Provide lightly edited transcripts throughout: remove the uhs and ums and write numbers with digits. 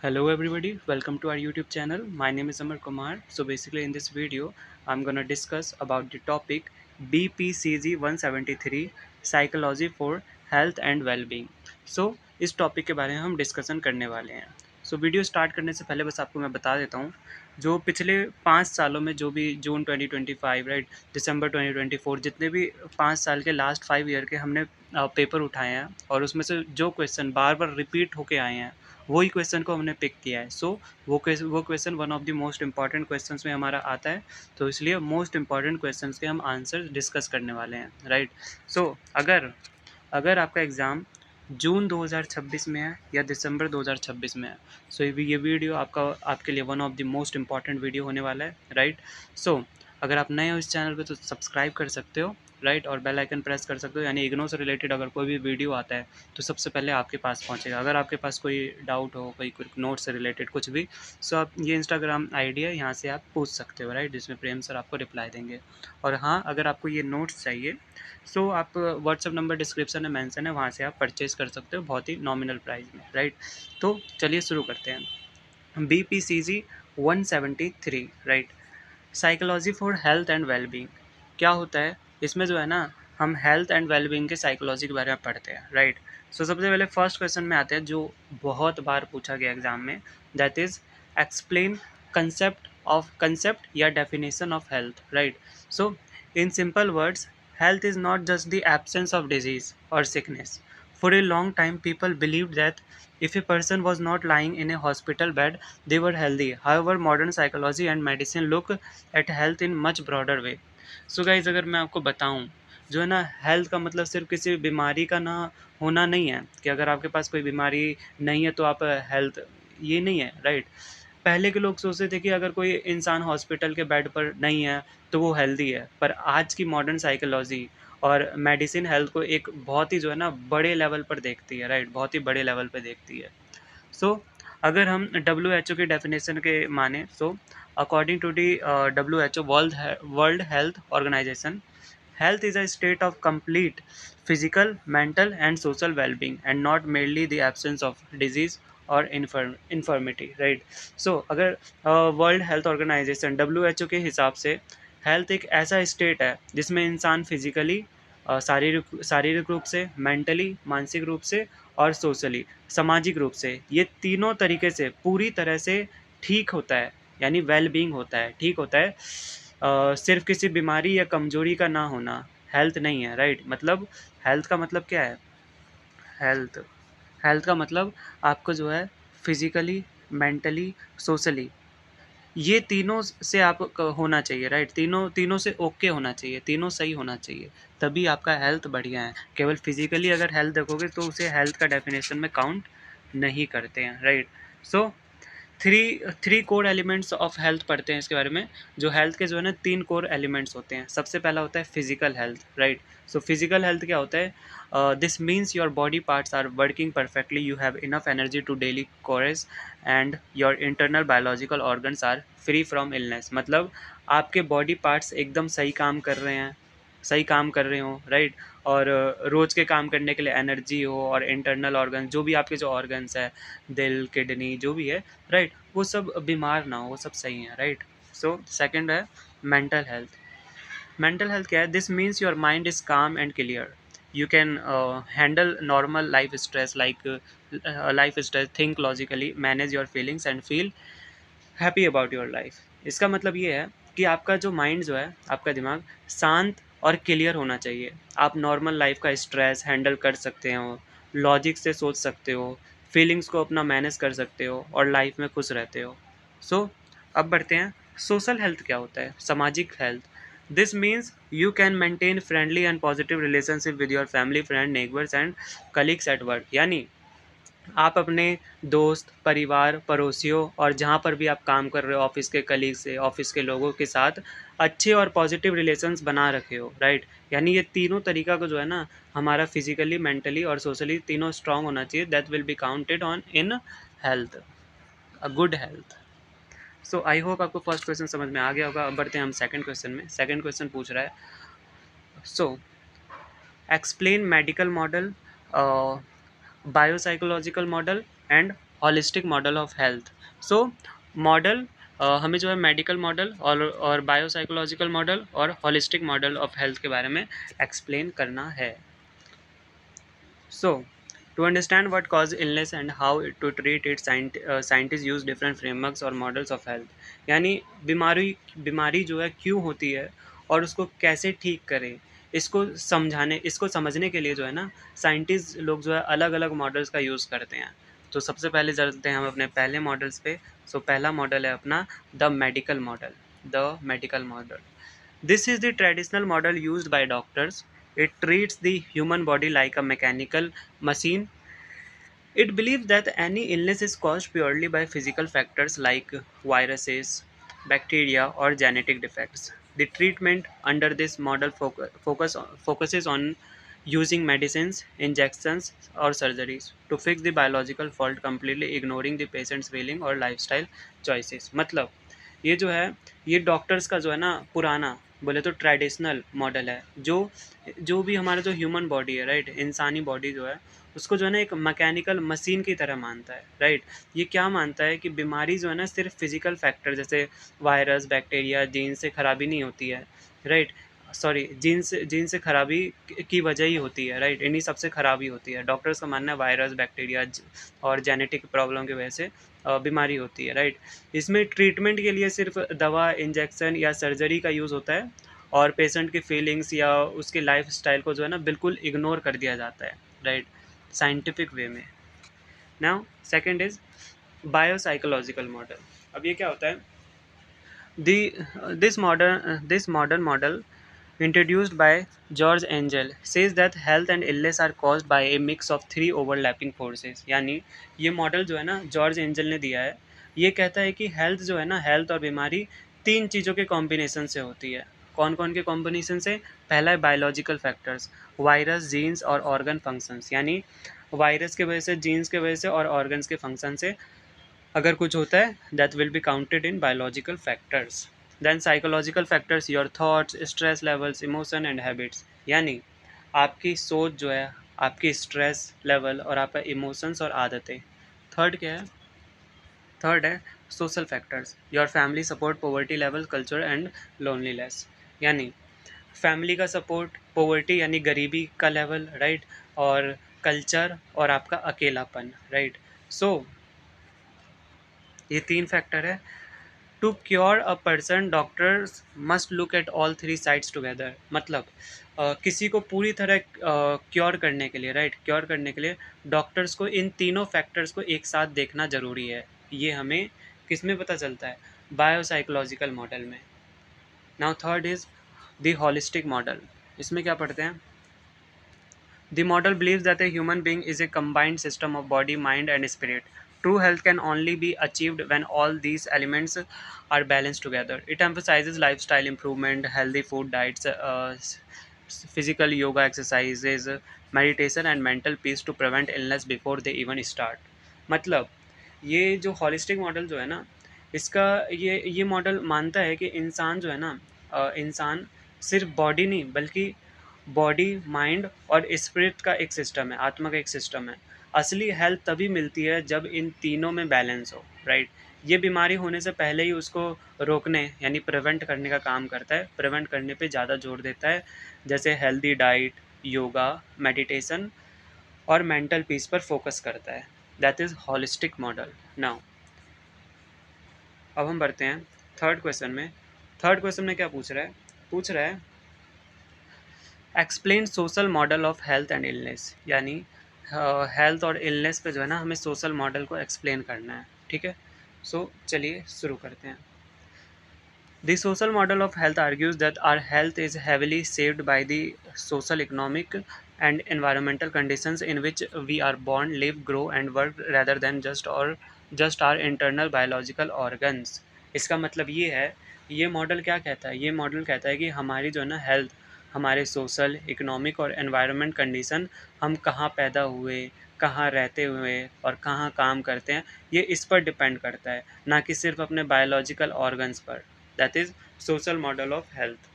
Hello everybody, welcome to our YouTube channel. My name is Amar Kumar. So basically in this video, I'm gonna discuss about the topic BPCG 173 Psychology for Health and Well-being. So इस topic के बारे में हम discussion करने वाले हैं. So video start करने से पहले बस आपको मैं बता देता हूँ जो पिछले 5 सालों में जो भी जून 2025 राइट दिसंबर 2024 जितने भी 5 साल के लास्ट 5 ईयर के हमने पेपर उठाए हैं और उसमें से जो क्वेश्चन बार बार रिपीट होके आए हैं वही क्वेश्चन को हमने पिक किया है. सो वो question one of the most important question में हमारा आता है. तो इसलिए मोस्ट इंपॉर्टेंट क्वेश्चन के हम आंसर डिस्कस करने वाले हैं राइट. सो अगर अगर आपका एग्ज़ाम जून 2026 में है या दिसंबर 2026 में है सो ये वीडियो आपके लिए one of the most important video होने वाला है राइट. सो अगर आप नए हो इस चैनल पे तो सब्सक्राइब कर सकते हो राइट और बेल आइकन प्रेस कर सकते हो, यानी इग्नो से रिलेटेड अगर कोई भी वीडियो आता है तो सबसे पहले आपके पास पहुंचेगा. अगर आपके पास कोई डाउट हो कोई नोट से रिलेटेड कुछ भी सो आप ये इंस्टाग्राम आईडी है यहाँ से आप पूछ सकते हो राइट, जिसमें प्रेम सर आपको रिप्लाई देंगे. और हाँ, अगर आपको ये नोट्स चाहिए सो आप व्हाट्सअप नंबर डिस्क्रिप्शन में मेंशन है, वहाँ से आप परचेज़ कर सकते हो बहुत ही नॉमिनल प्राइस में राइट. तो चलिए शुरू करते हैं. BPCG 173 right, psychology for health and wellbeing. क्या होता है इसमें जो है ना, हम हेल्थ एंड वेलबींग के साइकोलॉजी के बारे में पढ़ते हैं राइट. सो सबसे पहले फर्स्ट क्वेश्चन में आते हैं जो बहुत बार पूछा गया एग्जाम में, दैट इज एक्सप्लेन कंसेप्ट या definition of health right. So in simple words, health is not just the absence of disease or sickness. For a long time, people believed that if a person was not lying in a hospital bed, they were healthy. However, modern psychology and medicine look at health in much broader way. So guys, अगर मैं आपको बताऊं, जो है ना, health का मतलब सिर्फ किसी बीमारी का ना होना नहीं है कि अगर आपके पास कोई बीमारी नहीं है तो आप हेल्थ, ये नहीं है राइट. पहले के लोग सोचते थे कि अगर कोई इंसान हॉस्पिटल के बेड पर नहीं है तो वो हेल्दी है, पर आज की मॉडर्न साइकोलॉजी और मेडिसिन हेल्थ को एक बहुत ही जो है ना बड़े लेवल पर देखती है राइट, बहुत ही बड़े लेवल पर देखती है. सो अगर हम WHO की डेफिनेशन के माने so according to the WHO world health organisation, health is a state of complete physical, mental, and social well-being, and not merely the absence of disease और infirmity राइट. सो अगर वर्ल्ड हेल्थ ऑर्गेनाइजेशन WHO के हिसाब से health एक ऐसा state है जिसमें इंसान फिजिकली, शारीरिक रूप से, मेंटली मानसिक रूप से और सोशली सामाजिक रूप से, ये तीनों तरीके से पूरी तरह से ठीक होता है, यानी वेल बींग होता है, ठीक होता है. सिर्फ किसी बीमारी या कमजोरी का ना होना हेल्थ नहीं है राइट. मतलब हेल्थ का मतलब क्या है, हेल्थ हेल्थ का मतलब आपको जो है फिजिकली, मेंटली, सोशली, ये तीनों से आप होना चाहिए राइट. तीनों तीनों से ओके होना चाहिए, तीनों सही होना चाहिए, तभी आपका हेल्थ बढ़िया है. केवल फिजिकली अगर हेल्थ देखोगे तो उसे हेल्थ का डेफिनेशन में काउंट नहीं करते हैं right. So three three core elements of health पढ़ते हैं इसके बारे में. जो हेल्थ के जो है ना 3 कोर एलिमेंट्स होते हैं. सबसे पहला होता है physical health right. So physical health क्या होता है, this means your body parts are working perfectly, you have enough energy to daily chores and your internal biological organs are free from illness. मतलब आपके बॉडी पार्ट्स एकदम सही काम कर रहे हैं, सही काम कर रहे हो राइट. और रोज़ के काम करने के लिए एनर्जी हो, और इंटरनल ऑर्गन जो भी आपके जो ऑर्गन्स है, दिल, किडनी जो भी है राइट, वो सब बीमार ना हो, वो सब सही है राइट. सो सेकंड है मेंटल हेल्थ. मेंटल हेल्थ क्या है, this means your mind is calm and clear, you can handle normal life stress, think logically, manage your feelings and feel happy about your life. इसका मतलब ये है कि आपका जो माइंड जो है, आपका दिमाग शांत और क्लियर होना चाहिए. आप नॉर्मल लाइफ का स्ट्रेस हैंडल कर सकते हो, लॉजिक से सोच सकते हो, फीलिंग्स को अपना मैनेज कर सकते हो और लाइफ में खुश रहते हो. सो अब बढ़ते हैं सोशल हेल्थ क्या होता है, सामाजिक health. This means you can maintain friendly and positive relationship with your family, friend, neighbours and colleagues at work. यानी आप अपने दोस्त, परिवार, पड़ोसियों और जहाँ पर भी आप काम कर रहे हो, ऑफिस के कलीग से, ऑफिस के लोगों के साथ अच्छे और पॉजिटिव रिलेशंस बना रखे हो राइट. यानी ये तीनों तरीका को जो है ना, हमारा फिजिकली, मेंटली और सोशली तीनों स्ट्रांग होना चाहिए. That will be counted on in health, a good health. So I hope आपको फर्स्ट क्वेश्चन समझ में आ गया होगा. अब बढ़ते हैं हम सेकंड क्वेश्चन में. सेकंड क्वेश्चन पूछ रहा है, so explain medical model, biopsychological model and holistic model of health. So model हमें जो है मेडिकल मॉडल और बायोसाइकोलॉजिकल मॉडल और होलिस्टिक मॉडल ऑफ हेल्थ के बारे में एक्सप्लेन करना है। So, to understand what causes illness and how to treat it, scientists use different frameworks or models of health. यानी बीमारी जो है क्यों होती है और उसको कैसे ठीक करें, इसको समझने के लिए जो है ना, साइंटिस्ट लोग जो है अलग अलग मॉडल्स का यूज़ करते हैं। तो सबसे पहले चलते हैं हम अपने पहले मॉडल्स पे। सो पहला मॉडल है अपना the medical model. This is the traditional model used by doctors. It treats the human body like a mechanical machine. It believes that any illness is caused purely by physical factors like viruses, bacteria, or genetic defects. The treatment under this model focuses on using medicines, injections, or surgeries to fix the biological fault, completely ignoring the patient's feeling or lifestyle choices. मतलब ये जो है, ये doctors का जो है ना पुराना, बोले तो ट्रेडिशनल मॉडल है, जो जो भी हमारा जो ह्यूमन बॉडी है, राइट, इंसानी बॉडी जो है, उसको जो है ना एक मैकेनिकल मशीन की तरह मानता है, राइट। ये क्या मानता है कि बीमारी जो है ना सिर्फ फिजिकल फैक्टर जैसे वायरस, बैक्टीरिया, जीन से खराबी नहीं होती है, राइट, सॉरी, जीन से खराबी की वजह ही होती है, राइट, इन्हीं सबसे खराबी होती है। डॉक्टर्स का मानना है वायरस, बैक्टीरिया और जेनेटिक प्रॉब्लम की वजह से बीमारी होती है, राइट। इसमें ट्रीटमेंट के लिए सिर्फ दवा, इंजेक्शन या सर्जरी का यूज़ होता है और पेशेंट की फीलिंग्स या उसके लाइफ स्टाइल को जो है ना बिल्कुल इग्नोर कर दिया जाता है, राइट, साइंटिफिक वे में। Now second is biopsychological model. अब ये क्या होता है? The this modern model introduced by George Engel says that health and illness are caused by a mix of three overlapping forces। यानी ये मॉडल जो है ना जॉर्ज एंजल ने दिया है, ये कहता है कि हेल्थ जो है ना, हेल्थ और बीमारी तीन चीज़ों के कॉम्बिनेशन से होती है। कौन कौन के कॉम्बिनेशन से? पहला है बायोलॉजिकल फैक्टर्स, वायरस, जीन्स और ऑर्गन फंक्शंस। यानी वायरस के वजह से, जीन्स के वजह से और ऑर्गन्स के फंक्शन से अगर कुछ होता है, that will be counted in biological factors. Then psychological factors, your thoughts, stress levels, emotion and habits. यानी आपकी सोच जो है, आपकी स्ट्रेस लेवल और आपका इमोशंस और आदतें। थर्ड क्या है? थर्ड है social factors, your family support, poverty level, culture and loneliness. यानी फैमिली का सपोर्ट, पॉवर्टी यानी गरीबी का लेवल, राइट, और कल्चर और आपका अकेलापन, राइट। सो ये तीन फैक्टर है। To cure a person doctors must look at all three sides together. मतलब किसी को पूरी तरह क्योर करने के लिए, राइट, क्योर करने के लिए डॉक्टर्स को इन तीनों फैक्टर्स को एक साथ देखना ज़रूरी है। ये हमें किस में पता चलता है? बायोसाइकोलॉजिकल मॉडल में। Now third is the holistic model. इसमें क्या पढ़ते हैं? The model believes that a human being is a combined system of body, mind, and spirit. True health can only be achieved when all these elements are balanced together. It emphasizes lifestyle improvement, healthy food diets, physical yoga exercises, meditation, and mental peace to prevent illness before they even start. मतलब ये जो holistic model जो है ना, इसका ये model मानता है कि इंसान जो है ना, इंसान सिर्फ बॉडी नहीं बल्कि बॉडी, माइंड और स्पिरिट का एक सिस्टम है, आत्मा का एक सिस्टम है। असली हेल्थ तभी मिलती है जब इन तीनों में बैलेंस हो, राइट। ये बीमारी होने से पहले ही उसको रोकने यानी प्रिवेंट करने का काम करता है, प्रिवेंट करने पे ज़्यादा जोर देता है, जैसे हेल्दी डाइट, योगा, मेडिटेशन और मेंटल पीस पर फोकस करता है। That is holistic model. Now अब हम बढ़ते हैं थर्ड क्वेश्चन में। थर्ड क्वेश्चन में क्या पूछ रहा है explain social model of health and illness. यानी हेल्थ और इलनेस पे जो है ना हमें सोशल मॉडल को एक्सप्लेन करना है, ठीक है। सो चलिए शुरू करते हैं। The social model of health argues that our health is heavily shaped by the social, economic, and environmental conditions in which we are born, live, grow, and work rather than just our internal biological organs। इसका मतलब ये है, ये model क्या कहता है? ये model कहता है कि हमारी जो है ना हेल्थ, हमारे सोशल, इकोनॉमिक और एनवायरनमेंट कंडीशन, हम कहाँ पैदा हुए, कहाँ रहते हुए और कहाँ काम करते हैं, ये इस पर डिपेंड करता है, ना कि सिर्फ अपने बायोलॉजिकल ऑर्गन्स पर। That is social model of health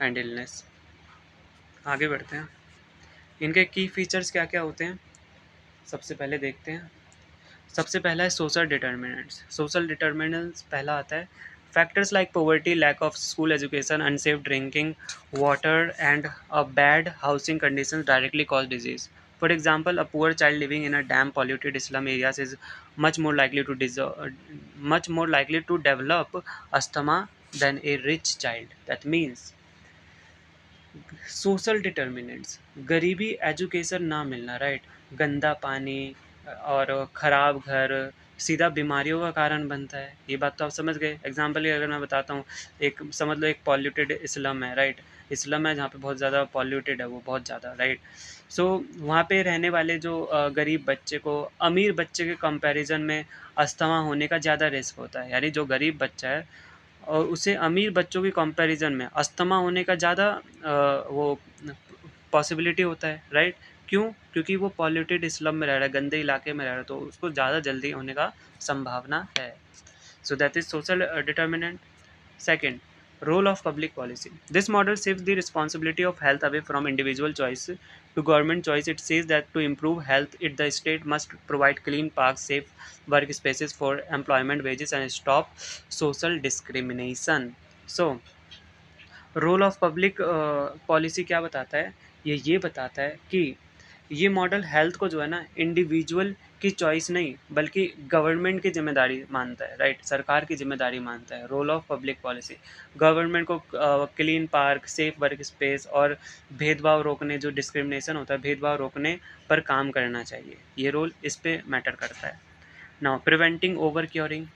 and illness. आगे बढ़ते हैं। इनके की फीचर्स क्या क्या होते हैं, सबसे पहले देखते हैं। सबसे पहला है सोशल डिटर्मिनेंट्स। सोशल डिटर्मिनेंट्स पहला आता है factors like poverty, lack of school education, unsafe drinking water and a bad housing conditions directly cause disease. For example, a poor child living in a damp, polluted slum areas is much more likely to much more likely to develop asthma than a rich child. That means social determinants, गरीबी, education ना मिलना, right, गंदा पानी और ख़राब घर सीधा बीमारियों का कारण बनता है। ये बात तो आप समझ गए। एग्जांपल ही अगर मैं बताता हूँ, एक समझ लो एक पॉल्यूटेड स्लम है, राइट, स्लम है जहाँ पे बहुत ज़्यादा पॉल्यूटेड है, वो बहुत ज़्यादा, राइट। सो वहाँ पे रहने वाले जो गरीब बच्चे को अमीर बच्चे के कंपैरिजन में अस्थमा होने का ज़्यादा रिस्क होता है। यानी जो गरीब बच्चा है और उसे अमीर बच्चों के कंपैरिजन में अस्थमा होने का ज़्यादा वो पॉसिबिलिटी होता है, राइट। क्यों? क्योंकि वो पॉल्यूटेड स्लम में रह रहा है, गंदे इलाके में रह रहा है, तो उसको ज़्यादा जल्दी होने का संभावना है। So that is social determinant. Second, role of public policy. This model shifts the responsibility of health away from individual choice to government choice. It says that to improve health, the state must provide clean parks, safe workspaces for employment, wages, and stop social discrimination. So, role of public policy क्या बताता है? ये बताता है कि ये model health को जो है ना इंडिविजुअल की चॉइस नहीं बल्कि गवर्नमेंट की जिम्मेदारी मानता है, राइट, सरकार की जिम्मेदारी मानता है। Role of public policy, government को clean park, safe work space और भेदभाव रोकने, जो डिस्क्रिमिनेशन होता है भेदभाव रोकने पर काम करना चाहिए। ये रोल इस पे मैटर करता है। Now preventing over curing.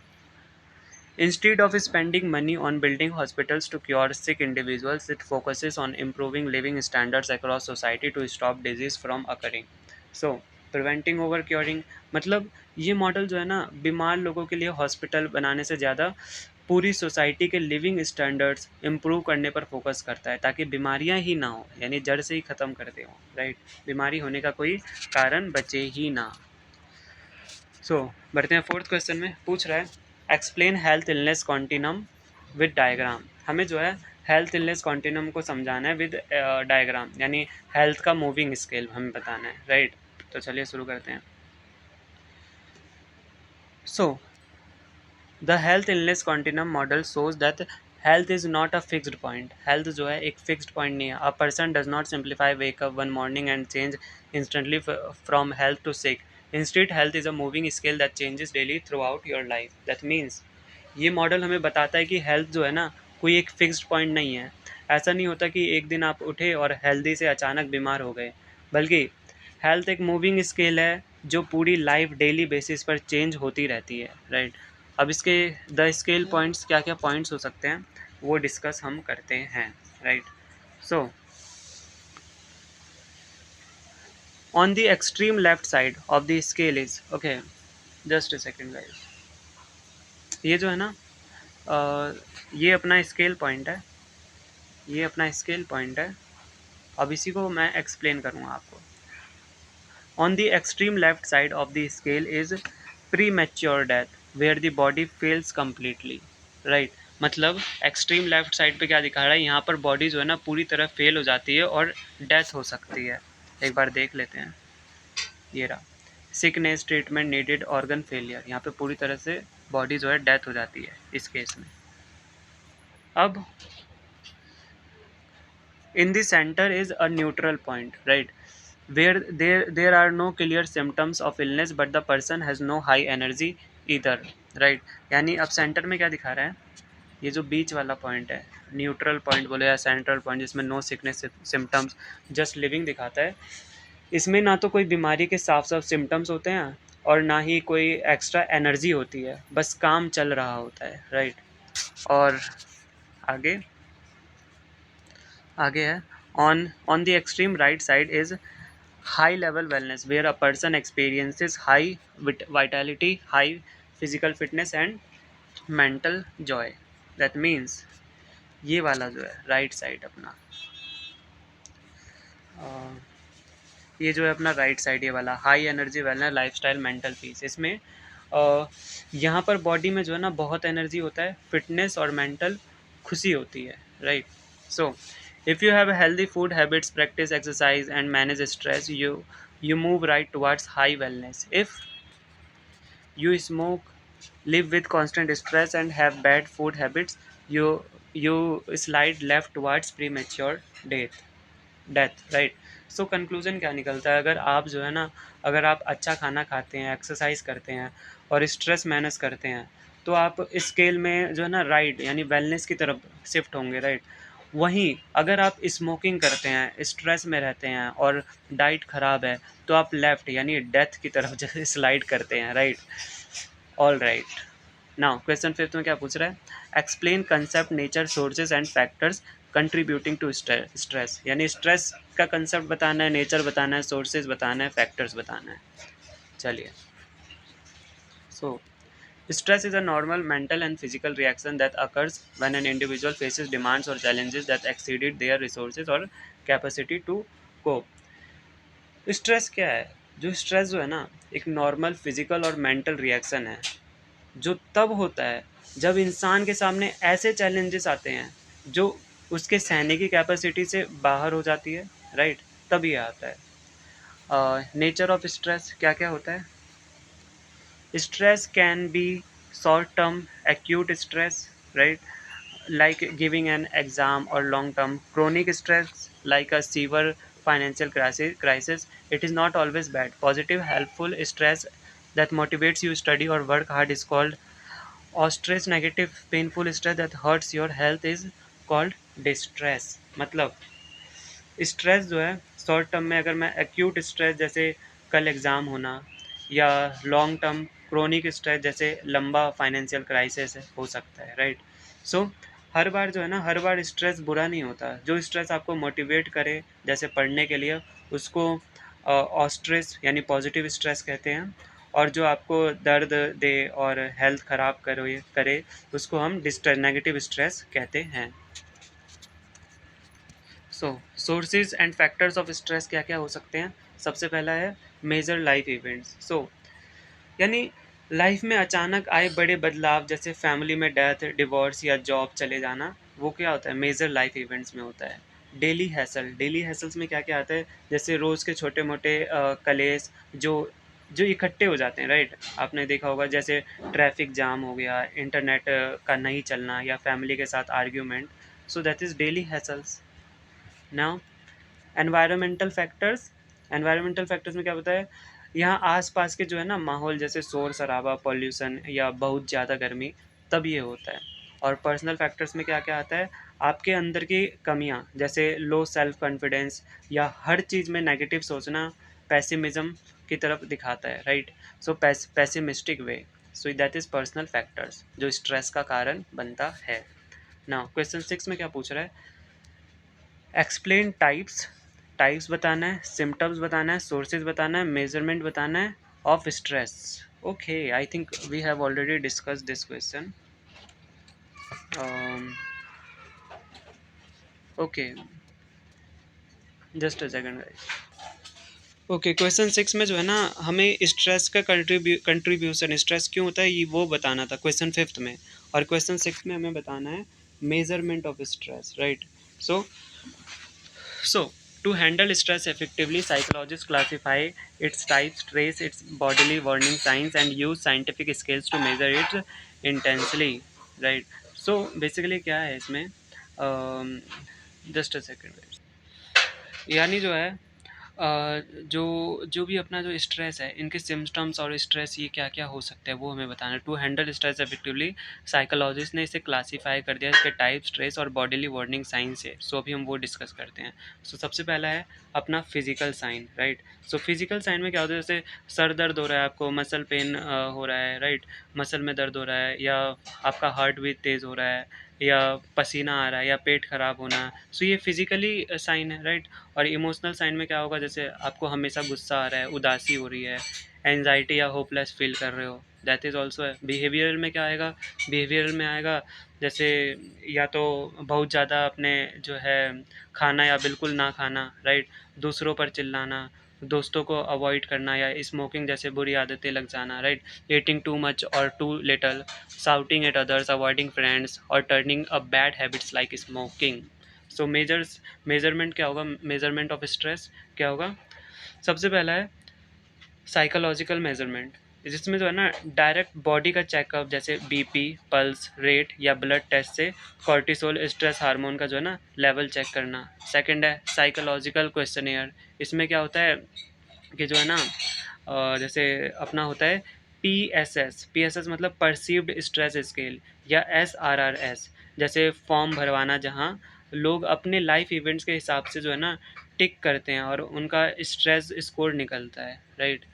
Instead of spending money on building hospitals to cure sick individuals, it focuses on improving living standards across society to stop disease from occurring. So, preventing over curing मतलब ये model जो है ना बीमार लोगों के लिए hospital बनाने से ज़्यादा पूरी सोसाइटी के लिविंग स्टैंडर्ड्स इम्प्रूव करने पर फोकस करता है ताकि बीमारियां ही ना हो, यानी जड़ से ही ख़त्म कर दे हो, राइट, बीमारी होने का कोई कारण बचे ही ना। बढ़ते हैं फोर्थ क्वेश्चन में। पूछ रहा है explain health illness continuum with diagram. हमें जो है हेल्थ इलनेस कॉन्टिनम को समझाना है विद डायग्राम, यानी हेल्थ का मूविंग स्केल हमें बताना है, राइट। तो चलिए शुरू करते हैं। So the health illness continuum model shows that health is not a fixed point. Health जो है एक फिक्स्ड पॉइंट नहीं है। A person does not simplify wake up one morning and change instantly from health to sick. Instead health is a moving scale that changes daily throughout your life. That means ये model हमें बताता है कि health जो है ना कोई एक फिक्स्ड पॉइंट नहीं है। ऐसा नहीं होता कि एक दिन आप उठे और हेल्दी से अचानक बीमार हो गए, बल्कि हेल्थ एक मूविंग स्केल है जो पूरी लाइफ डेली बेसिस पर चेंज होती रहती है, राइट। अब इसके द स्केल पॉइंट्स क्या क्या पॉइंट्स हो सकते हैं वो डिस्कस हम करते हैं, right. So on the extreme left side of the scale is okay, just a second guys, ये जो है ना ये अपना स्केल पॉइंट है, ये अपना स्केल पॉइंट है। अब इसी को मैं एक्सप्लेन करूँगा आपको। On the extreme left side of the scale is premature death where the body fails completely, right. मतलब एक्सट्रीम लेफ्ट साइड पे क्या दिखा रहा है, यहाँ पर बॉडी जो है ना पूरी तरह फेल हो जाती है और डेथ हो सकती है। एक बार देख लेते हैं, ये रहा sickness, treatment needed, organ failure, यहाँ पे पूरी तरह से बॉडी जो है डेथ हो जाती है इस केस में। अब in the center is a neutral point, right, where there are no clear symptoms of illness but the person has no high energy either, right। यानी अब सेंटर में क्या दिखा रहा है, ये जो बीच वाला पॉइंट है, न्यूट्रल पॉइंट बोले या सेंट्रल पॉइंट, जिसमें no sickness symptoms just living दिखाता है, इसमें ना तो कोई बीमारी के साफ साफ सिम्टम्स होते हैं और ना ही कोई एक्स्ट्रा एनर्जी होती है, बस काम चल रहा होता है, राइट। और आगे आगे है on the extreme right side is high level wellness where a person experiences high vitality, high physical fitness and mental joy. That means ये वाला जो है राइट साइड अपना ये जो है अपना राइट साइड, ये वाला high energy wellness lifestyle mental peace, इसमें यहाँ पर बॉडी में जो है ना बहुत एनर्जी होता है, फिटनेस और मेंटल खुशी होती है, right. So if you have healthy food habits, practice exercise and manage stress, you move right towards high wellness. You smoke, live with constant stress and have bad food habits, you slide left towards premature death death right. So conclusion क्या निकलता है, अगर आप जो है ना, अगर आप अच्छा खाना खाते हैं, एक्सरसाइज करते हैं और स्ट्रेस मैनेज करते हैं, तो आप स्केल में जो है ना राइट यानी वेलनेस की तरफ शिफ्ट होंगे राइट. वहीं अगर आप स्मोकिंग करते हैं, स्ट्रेस में रहते हैं और डाइट ख़राब है, तो आप लेफ़्ट यानी डेथ की तरफ जो स्लाइड करते हैं right. All right. Now question fifth में क्या पूछ रहा है, explain concept nature sources and factors contributing to stress. यानी स्ट्रेस का कंसेप्ट बताना है, नेचर बताना है, सोर्सेज बताना है, फैक्टर्स बताना है. चलिए. सो stress is a normal mental and physical reaction that occurs when an individual faces demands or challenges that exceeded their resources or capacity to cope. Stress क्या है, जो स्ट्रेस जो है ना, एक नॉर्मल फिजिकल और मेंटल रिएक्शन है जो तब होता है जब इंसान के सामने ऐसे चैलेंजेस आते हैं जो उसके सहने की कैपेसिटी से बाहर हो जाती है राइट. तब ये आता है. नेचर ऑफ स्ट्रेस क्या क्या होता है. Stress can be short term acute stress right, like giving an exam, or long term chronic stress like a severe financial crisis. It is not always bad. Positive helpful stress that motivates you to study or work hard is called stress. Negative painful stress that hurts your health is called distress. मतलब stress जो है short term में, अगर मैं acute stress जैसे कल exam होना, या लॉन्ग टर्म क्रोनिक स्ट्रेस जैसे लंबा फाइनेंशियल क्राइसिस हो सकता है राइट. सो हर बार जो है ना, हर बार स्ट्रेस बुरा नहीं होता. जो स्ट्रेस आपको मोटिवेट करे जैसे पढ़ने के लिए, उसको ऑस्ट्रेस यानी पॉजिटिव स्ट्रेस कहते हैं. और जो आपको दर्द दे और हेल्थ ख़राब करे उसको हम डिस्ट्रेस नेगेटिव स्ट्रेस कहते हैं. So sources and factors of stress क्या क्या हो सकते हैं. सबसे पहला है मेजर लाइफ इवेंट्स. सो यानी लाइफ में अचानक आए बड़े बदलाव, जैसे फैमिली में डेथ, डिवोर्स या जॉब चले जाना, वो क्या होता है, मेजर लाइफ इवेंट्स में होता है. डेली हैसल्स में क्या क्या आता है, जैसे रोज़ के छोटे मोटे कलेश जो जो इकट्ठे हो जाते हैं राइट. आपने देखा होगा जैसे ट्रैफिक जाम हो गया, इंटरनेट का नहीं चलना, या फैमिली के साथ argument. So that is daily hassles. Now environmental factors में क्या होता है, यहाँ आसपास के जो है ना माहौल, जैसे शोर शराबा, पॉल्यूशन या बहुत ज़्यादा गर्मी, तब ये होता है. और पर्सनल फैक्टर्स में क्या क्या आता है, आपके अंदर की कमियाँ, जैसे लो सेल्फ कॉन्फिडेंस या हर चीज़ में नेगेटिव सोचना, पैसिमिज्म की तरफ दिखाता है right. So pessimistic way. So that is personal factors जो स्ट्रेस का कारण बनता है. नाउ क्वेश्चन सिक्स में क्या पूछ रहा है, एक्सप्लेन टाइप्स बताना है, सिम्टम्स बताना है, सोर्सेज बताना है, मेजरमेंट बताना है of stress. Okay, I think we have already discuss this question. Okay, just a second guys. Okay, question six में जो है ना, हमें स्ट्रेस का कंट्रीब्यूशन, स्ट्रेस क्यों होता है, ये वो बताना था क्वेश्चन फिफ्थ में. और क्वेश्चन सिक्स में हमें बताना है measurement of stress right. So So, to handle stress effectively, psychologists classify its types, trace its bodily warning signs, and use scientific scales to measure it intensely. Right. So, basically क्या है इसमें, just a second. यानी जो है जो जो भी अपना जो स्ट्रेस है, इनके सिम्टम्स और स्ट्रेस ये क्या क्या हो सकते हैं वो हमें बताना है. To handle stress effectively, psychologist ने इसे क्लासीफाई कर दिया इसके टाइप, स्ट्रेस और बॉडीली वार्निंग साइन से. सो अभी हम वो डिस्कस करते हैं. सो सबसे पहला है अपना physical sign right. So physical sign में क्या होता है, जैसे सर दर्द हो रहा है आपको, मसल पेन हो रहा है राइट, मसल में दर्द हो रहा है, या आपका हार्ट बीट तेज़ हो रहा है, या पसीना आ रहा है, या पेट खराब होना. सो ये फिजिकली साइन है राइट. और इमोशनल साइन में क्या होगा, जैसे आपको हमेशा गुस्सा आ रहा है, उदासी हो रही है, एंजाइटी या होपलेस फील कर रहे हो, दैट इज़ ऑल्सो है. बिहेवियरल में क्या आएगा, बिहेवियरल में आएगा जैसे या तो बहुत ज़्यादा अपने जो है खाना या बिल्कुल ना खाना राइट, दूसरों पर चिल्लाना, दोस्तों को अवॉइड करना, या स्मोकिंग जैसे बुरी आदतें लग जाना राइट, ईटिंग टू मच और too little, shouting at others, avoiding friends, और turning up bad habits like smoking. सो मेजरमेंट क्या होगा, मेजरमेंट ऑफ स्ट्रेस क्या होगा. सबसे पहला है साइकोलॉजिकल मेजरमेंट. जिसमें जो है ना डायरेक्ट बॉडी का चेकअप जैसे बीपी, पल्स रेट या ब्लड टेस्ट से कॉर्टिसोल स्ट्रेस हार्मोन का जो है ना लेवल चेक करना। सेकंड है साइकोलॉजिकल क्वेश्चनियर। इसमें क्या होता है कि जो है ना जैसे अपना होता है पीएसएस। पीएसएस मतलब परसीव्ड स्ट्रेस स्केल, या एसआरआरएस जैसे फॉर्म भरवाना, जहाँ लोग अपने लाइफ इवेंट्स के हिसाब से जो है ना टिक करते हैं और उनका स्ट्रेस स्कोर निकलता है, राइट।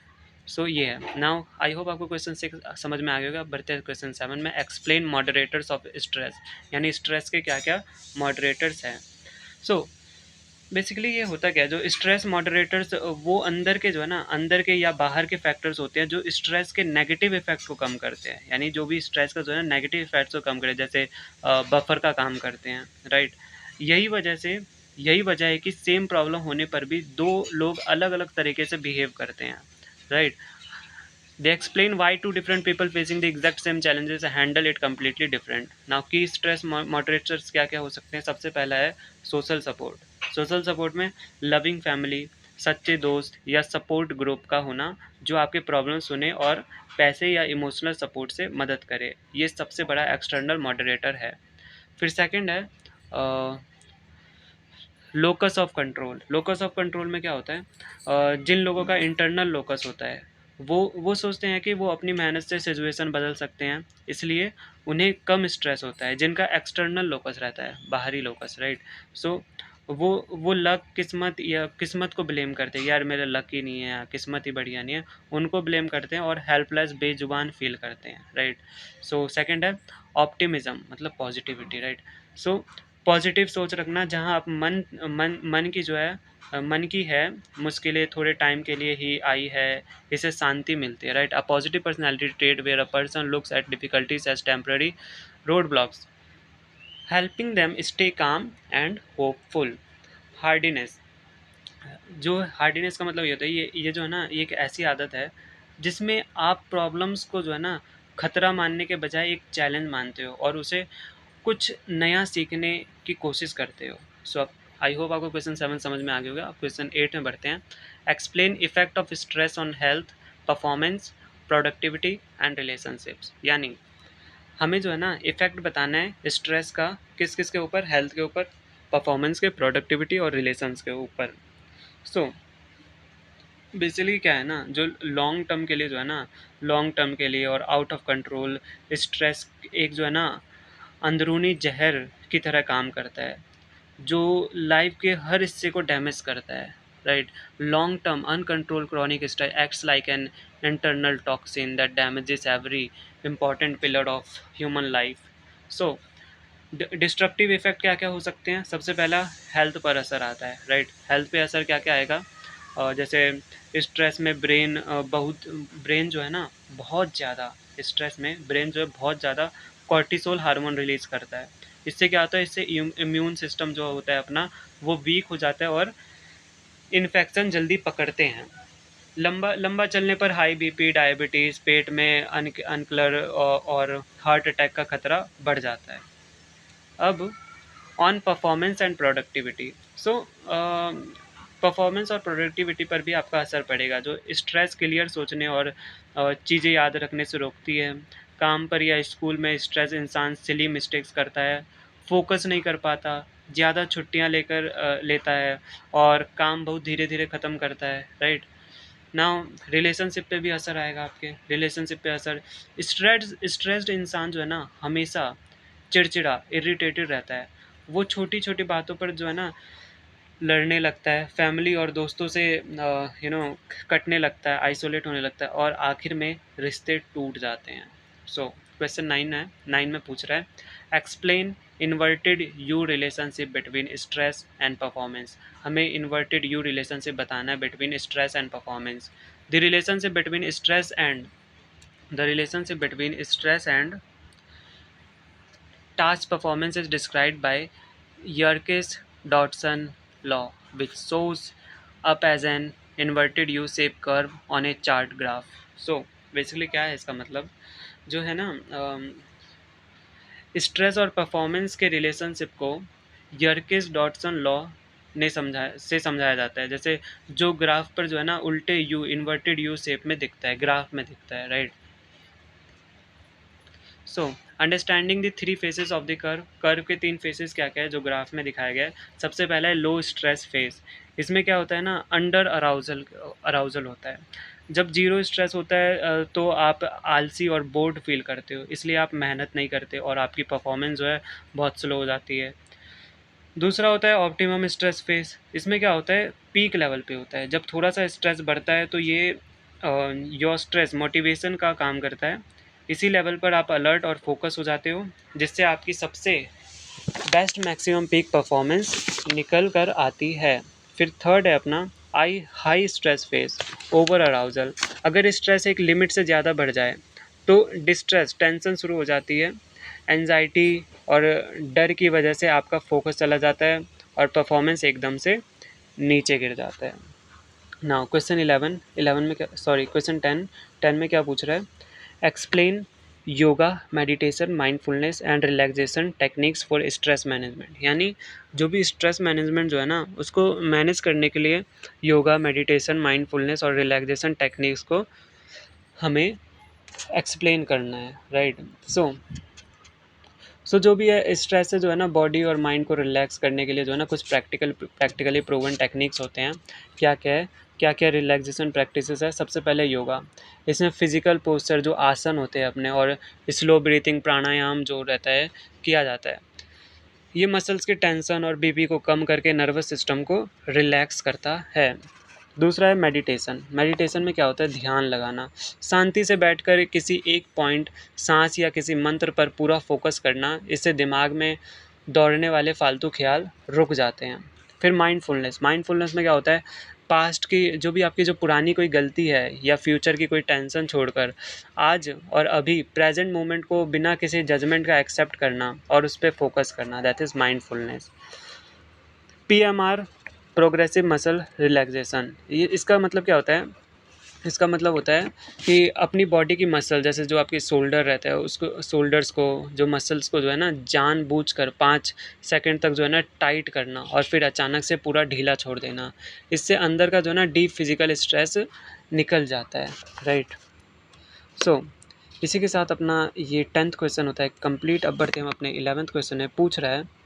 सो ये है। नाउ आई होप आपको क्वेश्चन 6 समझ में आ गया होगा। बढ़ते हैं क्वेश्चन 7 में। एक्सप्लेन मॉडरेटर्स ऑफ स्ट्रेस, यानी स्ट्रेस के क्या क्या मॉडरेटर्स हैं। सो बेसिकली ये होता क्या है, जो स्ट्रेस मॉडरेटर्स वो अंदर के जो है ना अंदर के या बाहर के फैक्टर्स होते हैं जो स्ट्रेस के नेगेटिव इफेक्ट को कम करते हैं, यानी जो भी स्ट्रेस का जो है ना नेगेटिव इफेक्ट्स को कम करे, जैसे बफर का काम करते हैं, राइट। यही वजह से यही वजह है कि सेम प्रॉब्लम होने पर भी दो लोग अलग अलग तरीके से बिहेव करते हैं, right. They explain why two different people facing the exact same challenges handle it completely different. Now key stress moderators क्या क्या हो सकते हैं। सबसे पहला है सोशल सपोर्ट। सोशल सपोर्ट में लविंग फैमिली, सच्चे दोस्त या सपोर्ट ग्रुप का होना जो आपके प्रॉब्लम सुने और पैसे या इमोशनल सपोर्ट से मदद करे, ये सबसे बड़ा एक्सटर्नल मॉडरेटर है। फिर सेकंड है locus of control. Locus of control में क्या होता है, जिन लोगों का इंटरनल लोकस होता है वो सोचते हैं कि वो अपनी मेहनत से सिचुएशन बदल सकते हैं, इसलिए उन्हें कम स्ट्रेस होता है। जिनका एक्सटर्नल लोकस रहता है, बाहरी लोकस, राइट। सो वो लक, किस्मत या किस्मत को ब्लेम करते हैं, यार मेरा लक ही नहीं है, किस्मत ही बढ़िया नहीं है, उनको ब्लेम करते हैं और हेल्पलेस बेजुबान फील करते हैं, राइट। सो सेकंड है ऑप्टिमिज्म, मतलब पॉजिटिविटी, राइट। सो पॉजिटिव सोच रखना, जहाँ आप मन की जो है मन की है मुश्किलें थोड़े टाइम के लिए ही आई है, इसे शांति मिलती है, right. A positive personality trait where a person looks at difficulties as temporary roadblocks, helping them stay calm and hopeful. Hardiness, जो हार्डीनेस का मतलब ये होता है, ये जो है ना ये एक ऐसी आदत है जिसमें आप प्रॉब्लम्स को जो है ना खतरा मानने के बजाय एक चैलेंज मानते हो और उसे कुछ नया सीखने की कोशिश करते हो। सो आई होप आपको क्वेश्चन 7 समझ में आ गया होगा। आप क्वेश्चन 8 में बढ़ते हैं। Explain effect of stress on health, performance, productivity and relationships. यानी हमें जो है ना इफेक्ट बताना है स्ट्रेस का, किस किस के ऊपर, हेल्थ के ऊपर, परफॉर्मेंस के, प्रोडक्टिविटी और रिलेशंस के ऊपर। सो बेसिकली क्या है ना, जो लॉन्ग टर्म के लिए जो है ना लॉन्ग टर्म के लिए और आउट ऑफ कंट्रोल स्ट्रेस एक जो है ना अंदरूनी जहर की तरह काम करता है जो लाइफ के हर हिस्से को डैमेज करता है, right. Long term uncontrol chronic stress acts like an internal toxin that damages every important pillar of human life. So destructive effect क्या क्या हो सकते हैं। सबसे पहला हेल्थ पर असर आता है, राइट। हेल्थ पे असर क्या क्या आएगा, जैसे स्ट्रेस में ब्रेन जो है ना बहुत ज़्यादा स्ट्रेस में ब्रेन जो है बहुत ज़्यादा कॉर्टिसोल हार्मोन रिलीज करता है। इससे क्या होता है, इससे इम्यून सिस्टम जो होता है अपना वो वीक हो जाता है और इन्फेक्शन जल्दी पकड़ते हैं। लंबा लंबा चलने पर हाई बीपी, डायबिटीज़, पेट में अनक्लर और हार्ट अटैक का खतरा बढ़ जाता है। अब on performance and productivity. So performance और प्रोडक्टिविटी पर भी आपका असर पड़ेगा। जो स्ट्रेस क्लियर सोचने और चीज़ें याद रखने से रोकती है। काम पर या स्कूल में स्ट्रेस इंसान सिली मिस्टेक्स करता है, फोकस नहीं कर पाता, ज़्यादा छुट्टियां लेता है और काम बहुत धीरे धीरे ख़त्म करता है, राइट। नाउ रिलेशनशिप पे भी असर आएगा, आपके रिलेशनशिप पे असर। स्ट्रेस्ड इंसान जो है ना हमेशा चिड़चिड़ा, इरिटेटेड रहता है। वो छोटी छोटी बातों पर जो है ना लड़ने लगता है, फैमिली और दोस्तों से कटने लगता है, आइसोलेट होने लगता है और आखिर में रिश्ते टूट जाते हैं। सो क्वेश्चन 9 है, 9 में पूछ रहा है explain inverted you relationship between stress and performance. हमें इन्वर्टेड यू रिलेशनशिप बताना है between stress and performance. The relationship between stress and the relationship between stress and task performance is described by Yerkes-Dodson law, which shows up as an inverted U-shaped curve on a chart graph. So basically क्या है इसका मतलब, जो है ना stress और performance के relationship को यर्किस डॉटसन लॉ समझाया जाता है। जैसे जो ग्राफ पर जो है ना उल्टे यू, इन्वर्टेड यू शेप में दिखता है, ग्राफ में दिखता है, right. So understanding the three faces of the curve, curve के तीन फेसेस क्या क्या है जो ग्राफ में दिखाया गया है। सबसे पहला है लो स्ट्रेस फेस। इसमें क्या होता है ना, अंडर अराउजल अराउजल होता है। जब जीरो स्ट्रेस होता है तो आप आलसी और बोर्ड फील करते हो, इसलिए आप मेहनत नहीं करते और आपकी परफॉर्मेंस जो है बहुत स्लो हो जाती है। दूसरा होता है ऑप्टिमम स्ट्रेस फेस। इसमें क्या होता है, पीक लेवल पे होता है। जब थोड़ा सा स्ट्रेस बढ़ता है तो ये योर स्ट्रेस मोटिवेशन का काम करता है। इसी लेवल पर आप अलर्ट और फोकस हो जाते हो, जिससे आपकी सबसे बेस्ट मैक्सिमम पीक परफॉर्मेंस निकल कर आती है। फिर थर्ड है अपना आई high stress phase, over arousal. अगर स्ट्रेस एक लिमिट से ज़्यादा बढ़ जाए तो डिस्ट्रेस, टेंशन शुरू हो जाती है। एंजाइटी और डर की वजह से आपका फोकस चला जाता है और परफॉर्मेंस एकदम से नीचे गिर जाता है। नाउ क्वेश्चन 11 में क्या, सॉरी क्वेश्चन 10 में क्या पूछ रहा है, explain yoga, meditation, mindfulness and relaxation techniques for stress management. यानी जो भी स्ट्रेस मैनेजमेंट जो है ना उसको मैनेज करने के लिए योगा, मेडिटेशन, माइंडफुलनेस और रिलैक्सेशन टेक्निक्स को हमें एक्सप्लेन करना है, राइट। सो जो भी है स्ट्रेस से जो है ना बॉडी और माइंड को रिलैक्स करने के लिए जो है ना कुछ प्रैक्टिकली प्रूवन टेक्निक्स होते हैं। क्या क्या है, क्या क्या रिलैक्सेशन प्रैक्टिसेस है। सबसे पहले योगा। इसमें फिजिकल पोस्चर जो आसन होते हैं अपने और स्लो ब्रीथिंग प्राणायाम जो रहता है किया जाता है। ये मसल्स के टेंशन और बीपी को कम करके नर्वस सिस्टम को रिलैक्स करता है। दूसरा है मेडिटेशन। मेडिटेशन में क्या होता है, ध्यान लगाना। शांति से बैठकर किसी एक पॉइंट, सांस या किसी मंत्र पर पूरा फोकस करना। इससे दिमाग में दौड़ने वाले फालतू ख्याल रुक जाते हैं। फिर माइंडफुलनेस। माइंडफुलनेस में क्या होता है, पास्ट की जो भी आपकी जो पुरानी कोई गलती है या फ्यूचर की कोई टेंशन छोड़कर आज और अभी प्रेजेंट मोमेंट को बिना किसी जजमेंट का एक्सेप्ट करना और उस पर फोकस करना, that is mindfulness. PMR, progressive muscle relaxation. ये इसका मतलब क्या होता है, इसका मतलब होता है कि अपनी बॉडी की मसल, जैसे जो आपकी शोल्डर रहता है उसको, शोल्डर्स को, जो मसल्स को जो है ना जानबूझकर 5 सेकंड तक जो है ना टाइट करना और फिर अचानक से पूरा ढीला छोड़ देना। इससे अंदर का जो है ना डीप फिजिकल स्ट्रेस निकल जाता है, राइट। सो इसी के साथ अपना ये 10th क्वेश्चन होता है कंप्लीट। अब बढ़ते हम अपने 11th क्वेश्चन है। पूछ रहा है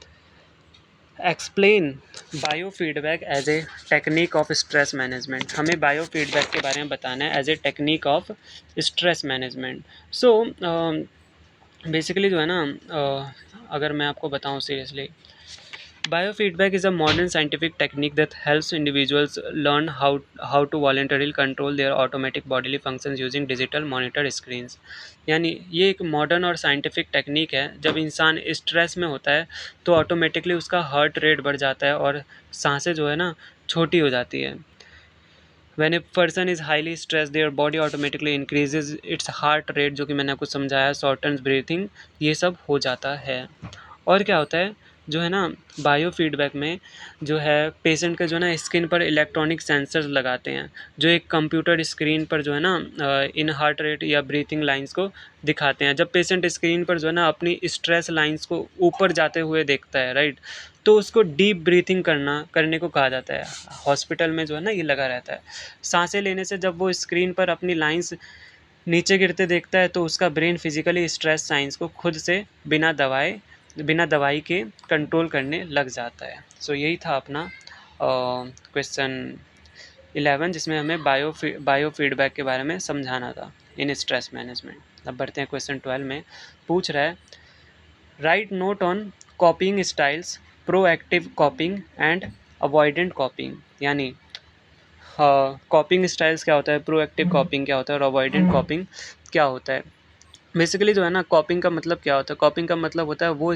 explain biofeedback as a technique of stress management. हमें बायोफीडबैक के बारे में बताना है as a technique of stress management. So basically जो है ना अगर मैं आपको बताऊं seriously, biofeedback is a modern scientific technique that helps individuals learn how to voluntarily control their automatic bodily functions using digital monitor screens। यानी ये एक मॉडर्न और साइंटिफिक टेक्निक है। जब इंसान स्ट्रेस में होता है तो ऑटोमेटिकली उसका हार्ट रेट बढ़ जाता है और सांसें जो है ना छोटी हो जाती है। When a person is highly stressed, their body automatically increases its heart rate, जो कि मैंने आपको समझाया, shortens breathing, ये सब हो जाता है। और क्या होता है जो है ना बायो फीडबैक में जो है पेशेंट का जो है ना स्किन पर इलेक्ट्रॉनिक सेंसर्स लगाते हैं जो एक कंप्यूटर स्क्रीन पर जो है ना इन हार्ट रेट या ब्रीथिंग लाइंस को दिखाते हैं। जब पेशेंट स्क्रीन पर जो है ना अपनी स्ट्रेस लाइंस को ऊपर जाते हुए देखता है, राइट, तो उसको डीप ब्रीथिंग करने को कहा जाता है। हॉस्पिटल में जो है ना ये लगा रहता है। सांसें लेने से जब वो स्क्रीन पर अपनी लाइंस नीचे गिरते देखता है तो उसका ब्रेन फिजिकली स्ट्रेस साइंस को खुद से बिना दवाई के कंट्रोल करने लग जाता है। सो यही था अपना क्वेश्चन 11 जिसमें हमें बायो फीडबैक के बारे में समझाना था इन स्ट्रेस मैनेजमेंट। अब बढ़ते हैं क्वेश्चन 12 में। पूछ रहा है right note on कॉपिंग styles, proactive कॉपिंग and avoidant कॉपिंग। यानी कॉपिंग स्टाइल्स क्या होता है, प्रोएक्टिव कॉपिंग क्या होता है और अवॉइडेंट कॉपिंग क्या होता है। बेसिकली जो है ना कॉपिंग का मतलब क्या होता है, कॉपिंग का मतलब होता है वो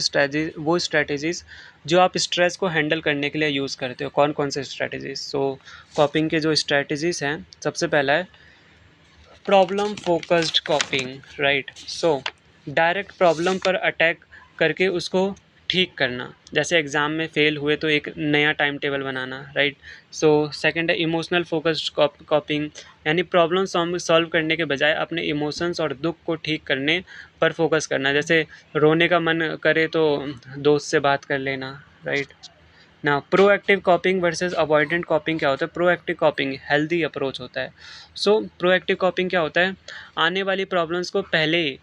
स्ट्रैटेजीज़ जो आप स्ट्रेस को हैंडल करने के लिए यूज़ करते हो। कौन कौन से स्ट्रैटेजीज़। सो कॉपिंग के जो स्ट्रैटेजीज़ हैं, सबसे पहला है problem focused कॉपिंग, right. So direct problem पर अटैक करके उसको ठीक करना। जैसे एग्ज़ाम में फ़ेल हुए तो एक नया टाइम टेबल बनाना, राइट। सो सेकंड है इमोशनल फोकस्ड कॉपिंग, यानी प्रॉब्लम सॉल्व करने के बजाय अपने इमोशंस और दुख को ठीक करने पर फोकस करना। जैसे रोने का मन करे तो दोस्त से बात कर लेना, राइट। ना प्रोएक्टिव कॉपिंग वर्सेस अवॉइडेंट कॉपिंग क्या होता है? प्रोएक्टिव कॉपिंग हेल्दी अप्रोच होता है। सो प्रोएक्टिव कॉपिंग क्या होता है? आने वाली प्रॉब्लम्स को पहले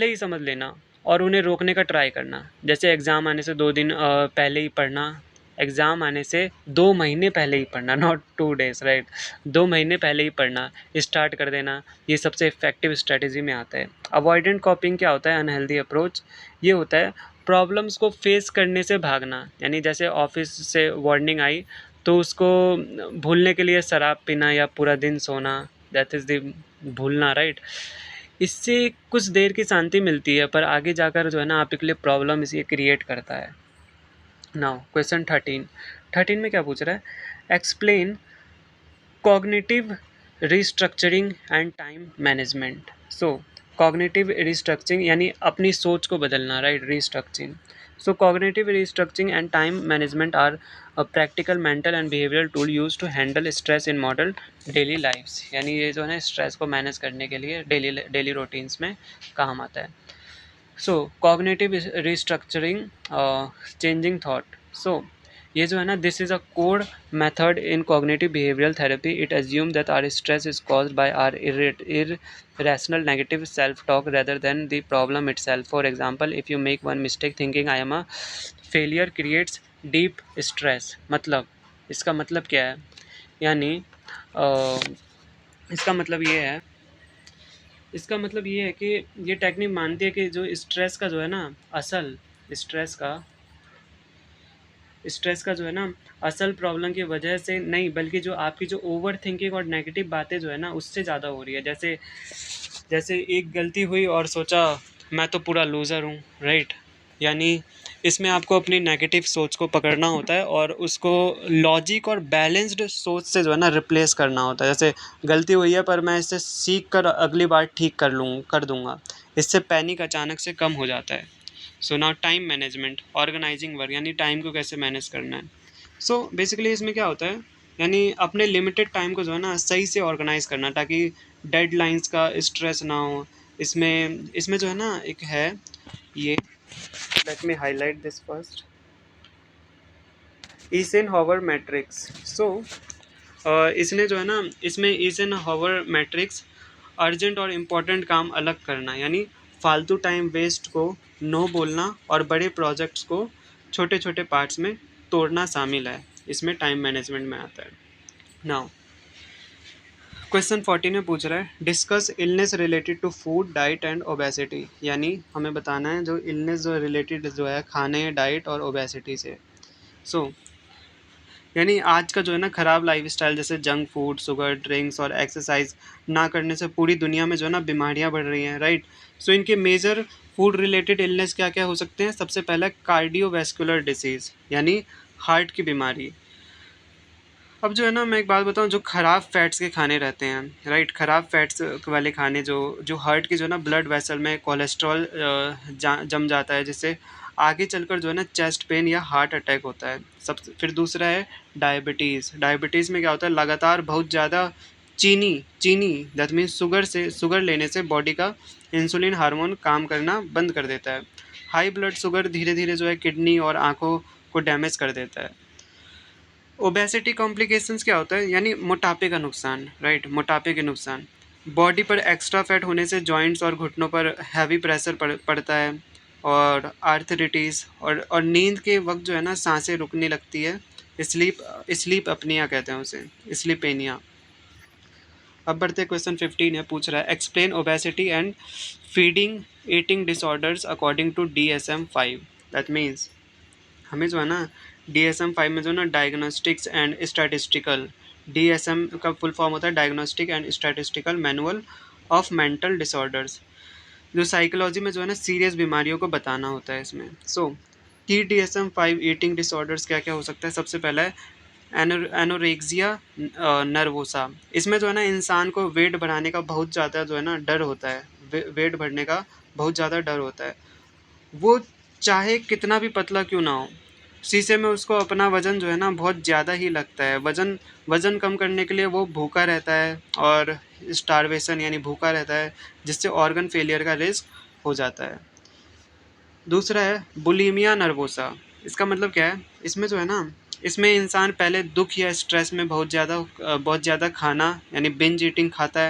ही समझ लेना और उन्हें रोकने का ट्राई करना। जैसे एग्ज़ाम आने से 2 दिन पहले ही पढ़ना, एग्ज़ाम आने से 2 महीने पहले ही पढ़ना, नॉट 2 डेज़, राइट? 2 महीने पहले ही पढ़ना, स्टार्ट कर देना, ये सबसे इफ़ेक्टिव स्ट्रैटेजी में आता है। अवॉइडेंट कॉपिंग क्या होता है? Unhealthy approach. ये होता है प्रॉब्लम्स को फेस करने से भागना, यानी जैसे ऑफिस से वार्निंग आई तो उसको भूलने के लिए शराब पीना या पूरा दिन सोना, दैट इज़ द भूलना, राइट? इससे कुछ देर की शांति मिलती है पर आगे जाकर जो है ना आपके लिए प्रॉब्लम इसे क्रिएट करता है। नाउ क्वेश्चन 13 में क्या पूछ रहा है? Explain cognitive restructuring and time management. So cognitive restructuring यानी अपनी सोच को बदलना, right? Restructuring. So cognitive restructuring and time management are a practical mental and behavioral tool used to handle stress in modern daily lives। यानी ये जो है ना स्ट्रेस को मैनेज करने के लिए डेली रूटीन्स में काम आता है। So cognitive restructuring, changing thought. So ये जो है ना this is a code method in cognitive behavioural therapy. It assume that our stress is caused by our irrational negative self talk rather than the problem itself। for example, if you make one mistake thinking I am a failure creates deep stress। मतलब इसका मतलब क्या है? यानी इसका मतलब ये है कि ये टेक्निक मानती है कि जो स्ट्रेस का जो है ना असल स्ट्रेस का जो है ना असल प्रॉब्लम की वजह से नहीं, बल्कि जो आपकी जो ओवर थिंकिंग और नेगेटिव बातें जो है ना उससे ज़्यादा हो रही है। जैसे एक गलती हुई और सोचा मैं तो पूरा लूज़र हूँ, राइट? यानी इसमें आपको अपनी नेगेटिव सोच को पकड़ना होता है और उसको लॉजिक और बैलेंस्ड सोच से जो है ना रिप्लेस करना होता है। जैसे गलती हुई है पर मैं इससे सीख कर अगली बार ठीक कर दूंगा। इससे पैनिक अचानक से कम हो जाता है। So now time management, organising work, यानी टाइम को कैसे मैनेज करना है। सो बेसिकली इसमें क्या होता है? यानी अपने लिमिटेड टाइम को जो है ना सही से ऑर्गेनाइज करना ताकि डेडलाइंस का स्ट्रेस ना हो। इसमें जो है ना एक है ये, let me highlight this first, Eisenhower matrix. So इसने जो है ना इसमें Eisenhower मैट्रिक्स अर्जेंट और इम्पोर्टेंट काम अलग करना, यानी फालतू टाइम वेस्ट को नो बोलना और बड़े प्रोजेक्ट्स को छोटे छोटे पार्ट्स में तोड़ना शामिल है। इसमें टाइम मैनेजमेंट में आता है। नाउ क्वेश्चन 14 में पूछ रहा है discuss illness related to food diet and obesity. यानी हमें बताना है जो इलनेस जो रिलेटेड जो है खाने, डाइट और ओबेसिटी से। सो यानी आज का जो है ना ख़राब लाइफस्टाइल जैसे जंक फूड, शुगर, ड्रिंक्स और एक्सरसाइज ना करने से पूरी दुनिया में जो है ना बीमारियां बढ़ रही हैं, राइट? सो इनके मेजर फूड रिलेटेड इलनेस क्या क्या हो सकते हैं? सबसे पहला कार्डियोवैस्कुलर डिसीज़, यानी हार्ट की बीमारी। अब जो है ना मैं एक बात बताऊं, जो ख़राब फैट्स के खाने रहते हैं, राइट? ख़राब फैट्स वाले खाने जो जो हार्ट की जो है ना ब्लड वेसल में कोलेस्ट्रॉल जम जाता है, जिससे आगे चलकर जो है ना चेस्ट पेन या हार्ट अटैक होता है। सब फिर दूसरा है डायबिटीज़। डायबिटीज़ में क्या होता है? लगातार बहुत ज़्यादा चीनी चीनी दैट मीन्स शुगर लेने से बॉडी का इंसुलिन हार्मोन काम करना बंद कर देता है। हाई ब्लड शुगर धीरे धीरे जो है किडनी और आँखों को डैमेज कर देता है। ओबेसिटी कॉम्प्लिकेशंस क्या होता है? यानी मोटापे का नुकसान, राइट? मोटापे के नुकसान, बॉडी पर एक्स्ट्रा फैट होने से जॉइंट्स और घुटनों पर हैवी प्रेशर पड़ता है, और आर्थराइटिस और नींद के वक्त जो है ना सांसें रुकने लगती है। स्लीप अपनिया कहते हैं उसे, स्लीपेनिया। अब बढ़ते क्वेश्चन 15 है, पूछ रहा है explain obesity and feeding eating disorders according to DSM-5। That means हमें जो है ना DSM-5 में जो है ना डायग्नोस्टिक्स एंड स्टैटिस्टिकल, DSM का फुल फॉर्म होता है diagnostic and statistical manual of mental disorders, जो साइकोलॉजी में जो है ना सीरियस बीमारियों को बताना होता है इसमें। सो की DSM-5 ईटिंग डिसऑर्डर्स क्या क्या हो सकता है? सबसे पहला है एनोरेक्सिया नर्वोसा। इसमें जो है ना इंसान को वेट बढ़ाने का बहुत ज़्यादा जो है ना डर होता है, वेट बढ़ने का बहुत ज़्यादा डर होता है। वो चाहे कितना भी पतला क्यों ना हो, शीशे में उसको अपना वज़न जो है ना बहुत ज़्यादा ही लगता है। वज़न कम करने के लिए वो भूखा रहता है और स्टारवेशन यानी भूखा रहता है, जिससे ऑर्गन फेलियर का रिस्क हो जाता है। दूसरा है बुलिमिया नर्वोसा। इसका मतलब क्या है, इसमें जो है ना, इसमें इंसान पहले दुख या स्ट्रेस में बहुत ज़्यादा खाना यानी बिंज ईटिंग खाता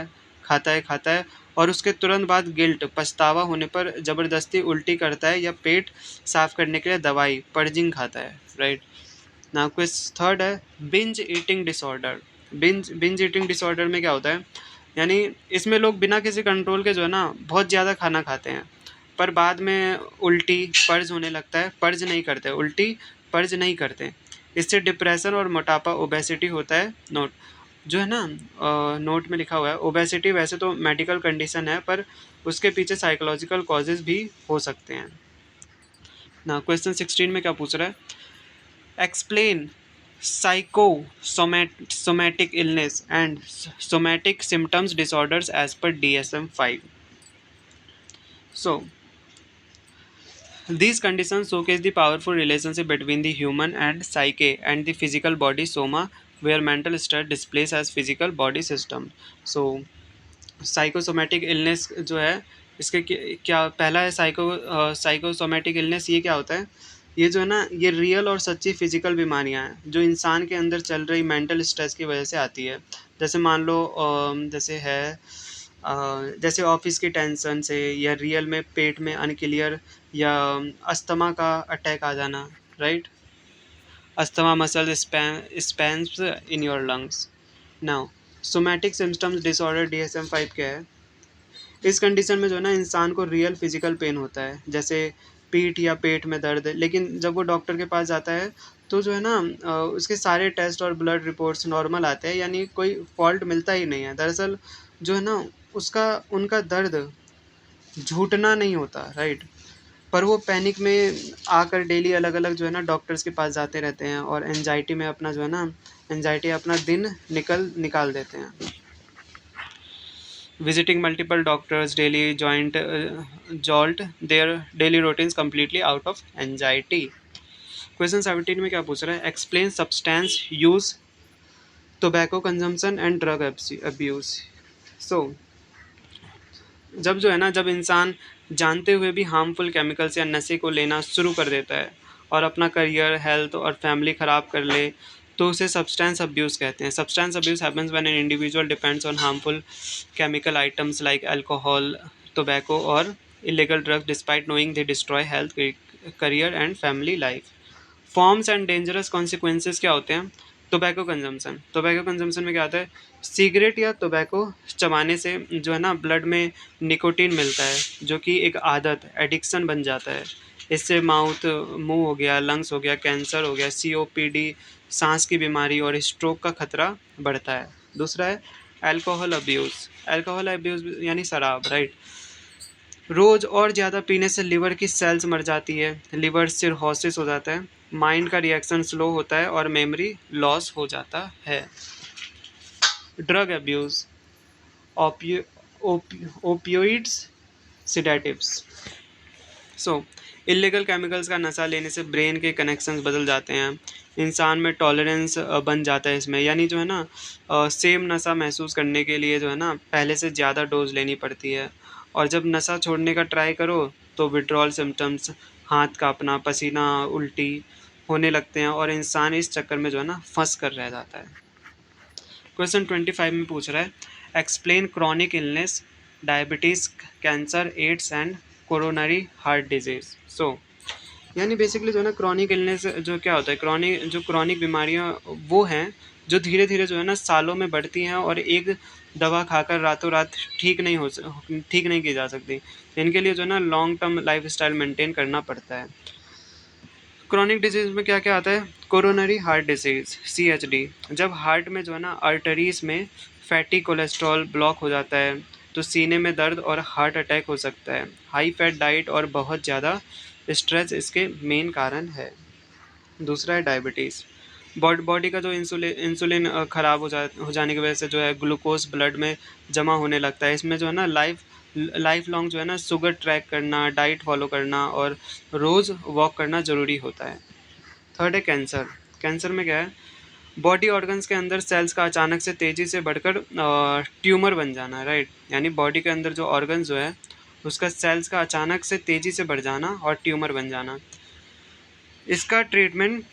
है और उसके तुरंत बाद गिल्ट पछतावा होने पर ज़बरदस्ती उल्टी करता है या पेट साफ करने के लिए दवाई पर्जिंग खाता है, राइट। नाउ क्वेश्चन थर्ड है binge eating disorder. Binge eating disorder में क्या होता है, यानी इसमें लोग बिना किसी कंट्रोल के जो है ना बहुत ज़्यादा खाना खाते हैं, पर बाद में उल्टी पर्ज होने लगता है, पर्ज नहीं करते, उल्टी पर्ज नहीं करते। इससे डिप्रेशन और मोटापा ओबेसिटी होता है। नोट जो है ना, नोट में लिखा हुआ है ओबेसिटी वैसे तो मेडिकल कंडीशन है, पर उसके पीछे साइकोलॉजिकल कॉजेज भी हो सकते हैं ना। क्वेश्चन 16 में क्या पूछ रहा है, explain psychosomatic illness and somatic symptoms disorders as per DSM-5. So, these conditions showcase the powerful relationship between the human and psyche and the physical body soma, where mental state displays as physical body system. So, psychosomatic illness जो है, इसके क्या पहला है psychosomatic illness. ये क्या होता है, ये जो है ना, ये रियल और सच्ची फिजिकल बीमारियां हैं जो इंसान के अंदर चल रही मेंटल स्ट्रेस की वजह से आती है। जैसे मान लो जैसे ऑफिस की टेंशन से, या रियल में पेट में अनक्लियर, या अस्थमा का अटैक आ जाना, right. Asthma muscle spams in your lungs. Now somatic symptoms disorder DSM-5 क्या है, इस कंडीशन में जो है ना इंसान को रियल फिजिकल पेन होता है, जैसे पीठ या पेट में दर्द, लेकिन जब वो डॉक्टर के पास जाता है तो जो है ना उसके सारे टेस्ट और ब्लड रिपोर्ट्स नॉर्मल आते हैं, यानी कोई फॉल्ट मिलता ही नहीं है। दरअसल जो है ना उसका उनका दर्द झूठना नहीं होता, राइट, पर वो पैनिक में आकर डेली अलग अलग जो है ना डॉक्टर्स के पास जाते रहते हैं और एनजाइटी में अपना जो है ना एनजाइटी अपना दिन निकाल देते हैं। Visiting multiple doctors daily jolt their daily routines completely out of anxiety. Question 17 में क्या पूछ रहा है, explain substance use, tobacco consumption and drug abuse. So जब इंसान जानते हुए भी हार्मफुल केमिकल्स या नशे को लेना शुरू कर देता है और अपना करियर, हेल्थ और फैमिली ख़राब कर ले, तो उसे सब्सटेंस अब्यूज़ कहते हैं। Substance abuse happens when an individual depends on harmful chemical items like alcohol, tobacco, or illegal drugs despite knowing they destroy health, career, and family life. Forms and dangerous consequences क्या होते हैं, tobacco consumption में क्या आता है, cigarette या tobacco चबाने से जो है ना ब्लड में निकोटीन मिलता है, जो कि एक आदत एडिक्शन बन जाता है। इससे मुंह हो गया, लंग्स हो गया, कैंसर हो गया, COPD, सांस की बीमारी और स्ट्रोक का खतरा बढ़ता है। दूसरा है अल्कोहल अब्यूज़ यानी शराब, राइट। रोज़ और ज़्यादा पीने से लिवर की सेल्स मर जाती है, लिवर सिरहोसिस हो जाता है, माइंड का रिएक्शन स्लो होता है और मेमोरी लॉस हो जाता है। Drug abuse, opioids, sedatives. So illegal chemicals का नशा लेने से ब्रेन के कनेक्शंस बदल जाते हैं, इंसान में टॉलरेंस बन जाता है इसमें, यानी जो है ना सेम नशा महसूस करने के लिए जो है ना पहले से ज़्यादा डोज लेनी पड़ती है। और जब नशा छोड़ने का ट्राई करो तो विड्रॉल सिम्टम्स, हाथ कांपना, पसीना, उल्टी होने लगते हैं और इंसान इस चक्कर में जो है ना फंस कर रह जाता है। क्वेश्चन 25 में पूछ रहा है, explain chronic illness, diabetes, cancer, AIDS and coronary heart disease. So यानी बेसिकली जो है ना क्रॉनिक इलनेस जो क्या होता है, क्रॉनिक बीमारियां वो हैं जो धीरे धीरे जो है ना सालों में बढ़ती हैं और एक दवा खाकर रातों रात ठीक नहीं की जा सकती। इनके लिए जो है ना long term life style maintain करना पड़ता है। क्रॉनिक डिजीज़ में क्या क्या आता है, कोरोनरी हार्ट डिजीज़, CHD, जब हार्ट में जो है ना आर्टरीज में फैटी कोलेस्ट्रॉल ब्लॉक हो जाता है तो सीने में दर्द और हार्ट अटैक हो सकता है। हाई फैट डाइट और बहुत ज़्यादा स्ट्रेस इसके मेन कारण है। दूसरा है डायबिटीज़, बॉडी का जो इंसुलिन ख़राब हो जाने की वजह से जो है ग्लूकोज ब्लड में जमा होने लगता है। इसमें जो है ना लाइफ लॉन्ग जो है ना शुगर ट्रैक करना, डाइट फॉलो करना और रोज़ वॉक करना ज़रूरी होता है। थर्ड है कैंसर। कैंसर में क्या है, बॉडी ऑर्गन्स के अंदर सेल्स का अचानक से तेज़ी से बढ़कर ट्यूमर बन जाना, राइट, यानी बॉडी के अंदर जो ऑर्गन्स जो है उसका सेल्स का अचानक से तेज़ी से बढ़ जाना और ट्यूमर बन जाना। इसका ट्रीटमेंट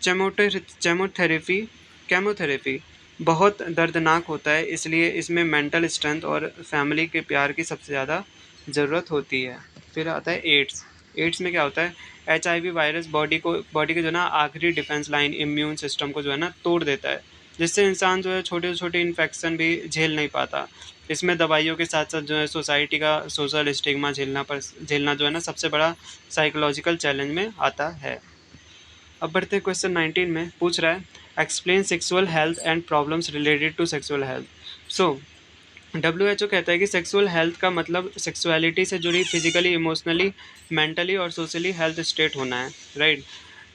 चेमोथेरेपी केमोथेरेपी बहुत दर्दनाक होता है, इसलिए इसमें मेंटल स्ट्रेंथ और फैमिली के प्यार की सबसे ज़्यादा ज़रूरत होती है। फिर आता है एड्स। एड्स में क्या होता है, HIV वायरस बॉडी के जो है ना आखिरी डिफेंस लाइन इम्यून सिस्टम को जो है ना तोड़ देता है, जिससे इंसान जो है छोटे छोटे इन्फेक्शन भी झेल नहीं पाता। इसमें दवाइयों के साथ साथ जो है सोसाइटी का सोशल स्टिग्मा झेलना जो है ना सबसे बड़ा साइकोलॉजिकल चैलेंज में आता है। अब बढ़ते हैं क्वेश्चन 19 में, पूछ रहा है explain sexual health and problems related to sexual health. So WHO कहता है कि सेक्सुअल हेल्थ का मतलब सेक्सुअलिटी से जुड़ी फिजिकली, इमोशनली, मेंटली और सोशली हेल्थ स्टेट होना है, राइट।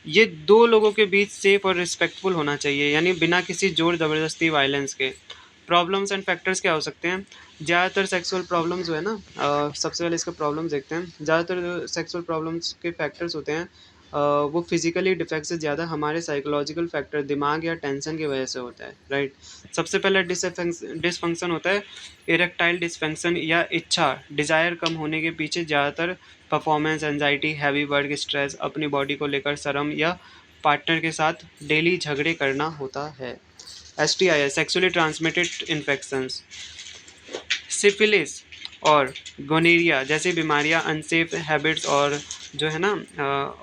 ये दो लोगों के बीच सेफ और रिस्पेक्टफुल होना चाहिए, यानी बिना किसी जोर ज़बरदस्ती वायलेंस के। प्रॉब्लम्स एंड फैक्टर्स क्या हो सकते हैं, ज़्यादातर सेक्सुअल प्रॉब्लम्स जो है ना, सबसे पहले इसका प्रॉब्लम्स देखते हैं। ज़्यादातर जो सेक्सुअल प्रॉब्लम्स के फैक्टर्स होते हैं, वो फिजिकली डिफेक्ट से ज़्यादा हमारे साइकोलॉजिकल फैक्टर, दिमाग या टेंशन की वजह से होता है, राइट। सबसे पहले डिसफंक्शन होता है, इरेक्टाइल डिसफंक्शन या इच्छा डिज़ायर कम होने के पीछे ज़्यादातर performance anxiety, heavy work stress, अपनी बॉडी को लेकर शर्म या पार्टनर के साथ डेली झगड़े करना होता है। STI sexually transmitted infections, syphilis और गोनेरिया जैसी बीमारियां अनसेफ हैबिट्स और जो है ना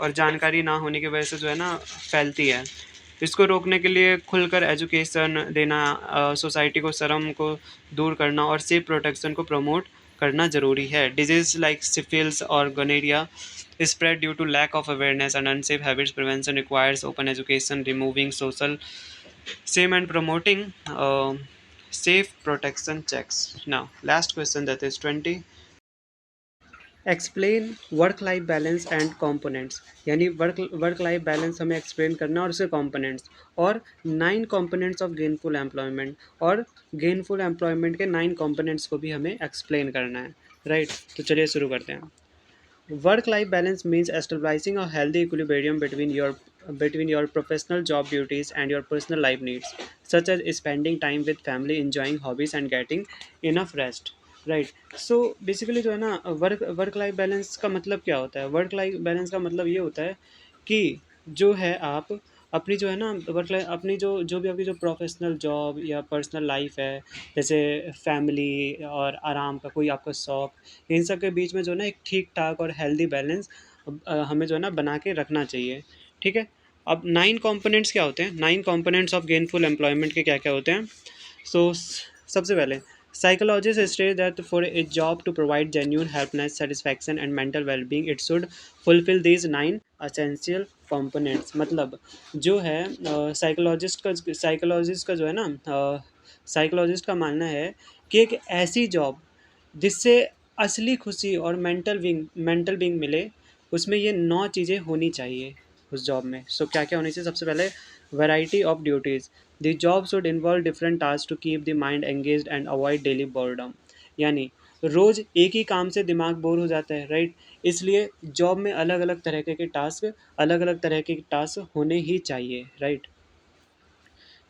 और जानकारी ना होने की वजह से जो है ना फैलती है। इसको रोकने के लिए खुलकर एजुकेशन देना, सोसाइटी को शर्म को दूर करना और सेफ प्रोटेक्शन को प्रमोट करना ज़रूरी है। डिजीज़ लाइक सिफिल्स और gonorrhoea spread due to lack of awareness and unsafe habits. Prevention requires open education, removing social same and promoting safe protection checks. Now, last question, that is 20. Explain work life balance and components, यानी work life balance हमें explain करना और उसके components, और 9 components of gainful employment, और gainful employment के 9 components को भी हमें एक्सप्लेन करना है, राइट। तो चलिए शुरू करते हैं। Work-life balance means establishing a healthy equilibrium between your professional job duties and your personal life needs, such as spending time with family, enjoying hobbies, and getting enough rest. Right. So basically जो है ना, work life balance का मतलब क्या होता है? Work life balance का मतलब ये होता है कि जो है आप अपनी जो है ना वर्क लाइफ, अपनी जो भी आपकी जो प्रोफेशनल जॉब या पर्सनल लाइफ है, जैसे फैमिली और आराम का कोई आपका शौक, इन सब के बीच में जो है ना एक ठीक ठाक और हेल्दी बैलेंस हमें जो है ना बना के रखना चाहिए, ठीक है। अब 9 कंपोनेंट्स क्या होते हैं, 9 कंपोनेंट्स ऑफ गेनफुल एम्प्लॉयमेंट के क्या क्या होते हैं? सो सबसे पहले, psychologists state that for a job to provide genuine happiness, satisfaction and mental well-being, it should fulfill these 9 essential components। मतलब जो है साइकोलॉजिस्ट का जो है ना, साइकोलॉजिस्ट का मानना है कि एक ऐसी जॉब जिससे असली खुशी और मेंटल बिंग मिले, उसमें ये 9 चीज़ें होनी चाहिए उस जॉब में। सो क्या क्या होनी चाहिए? सबसे पहले, variety of duties, the job should involve different task to keep the mind engaged and avoid daily boredom. यानी रोज़ एक ही काम से दिमाग बोर हो जाता है, राइट। इसलिए जॉब में अलग अलग तरह के टास्क होने ही चाहिए, right.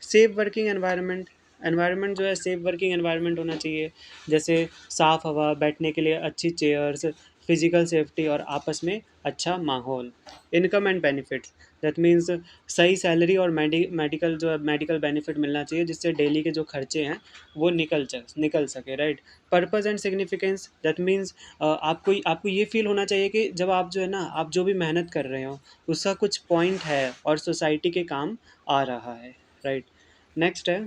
Safe working environment, environment जो है सेफ वर्किंग एनवायरनमेंट होना चाहिए, जैसे साफ़ हवा, बैठने के लिए अच्छी चेयर्स, फिजिकल सेफ्टी और आपस में अच्छा माहौल। Income and benefits, that means सही सैलरी और मेडिकल जो है मेडिकल बेनिफिट मिलना चाहिए, जिससे डेली के जो खर्चे हैं वो निकल सके, right. Purpose and significance, that means आपको आपको ये फील होना चाहिए कि जब आप जो है ना, आप जो भी मेहनत कर रहे हो उसका कुछ पॉइंट है और सोसाइटी के काम आ रहा है, राइट। नेक्स्ट है,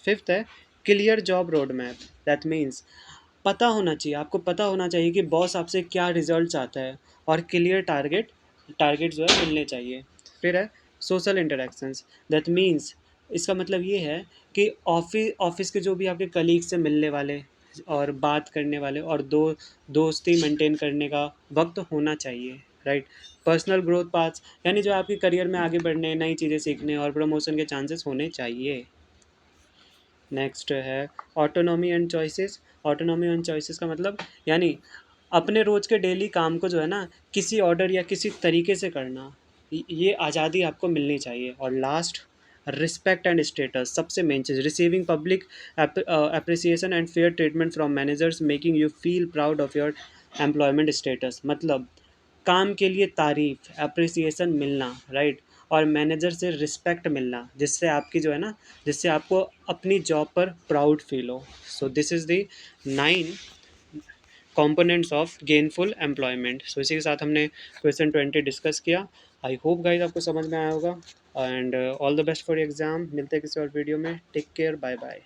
फिफ्थ है, clear job road map, that means पता होना चाहिए, आपको पता होना चाहिए कि बॉस आपसे क्या रिजल्ट चाहता है, और क्लियर टारगेट जो है मिलने चाहिए। फिर है सोशल इंटरेक्शंस, दैट मीन्स इसका मतलब ये है कि ऑफिस के जो भी आपके कलीग से मिलने वाले और बात करने वाले और दोस्ती मेंटेन करने का वक्त होना चाहिए, राइट। पर्सनल ग्रोथ पाथ्स, यानी जो आपकी करियर में आगे बढ़ने, नई चीज़ें सीखने और प्रमोशन के चांसेस होने चाहिए। नेक्स्ट है autonomy and choices. Autonomy and choices का मतलब, यानी अपने रोज़ के डेली काम को जो है ना किसी ऑर्डर या किसी तरीके से करना, ये आज़ादी आपको मिलनी चाहिए। और लास्ट, रिस्पेक्ट एंड स्टेटस, सबसे main cheese, receiving public appreciation and fair treatment from managers, making you feel proud of your employment status. मतलब काम के लिए तारीफ, एप्रिसिएशन मिलना, राइट। और मैनेजर से रिस्पेक्ट मिलना, जिससे आपकी जो है ना, जिससे आपको अपनी जॉब पर प्राउड फील हो। So this is the 9 components of gainful employment. So इसी के साथ हमने क्वेश्चन 20 डिस्कस किया। आई होप गाइज आपको समझ में आया होगा, and all the best for exam. मिलते हैं किसी और वीडियो में। Take care, bye bye.